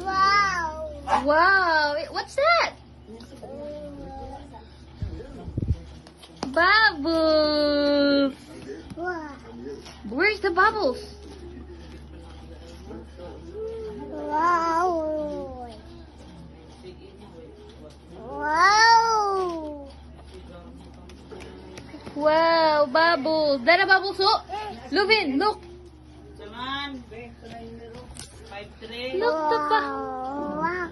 Wow. Wow. What's that? Bubbles. Wow. Where's the bubbles? Wow. Wow. Wow, bubbles. There are bubbles. Oh, Luvin, look. Look, the Wow.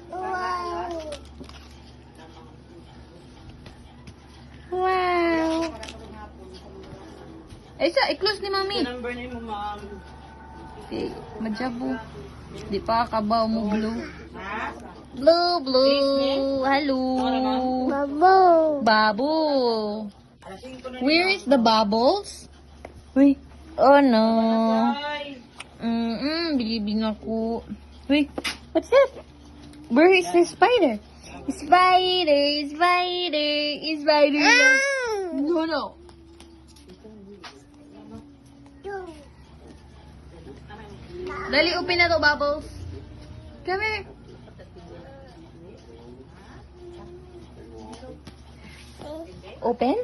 Wow. Wow. Isa, i-close ni Mami. Number na mo, ma'am. Okay, madjabo. Di pa kabaw mo blue. Ha? Blue. Hello. Bubble. Bubble. Alas 5 na. Where is the bubbles? Uy. Oh no. Ay. Bilibin ako. Uy, what's that? Where is the spider? Spider. No. Dali, open na to, Bubbles. Come here. Open?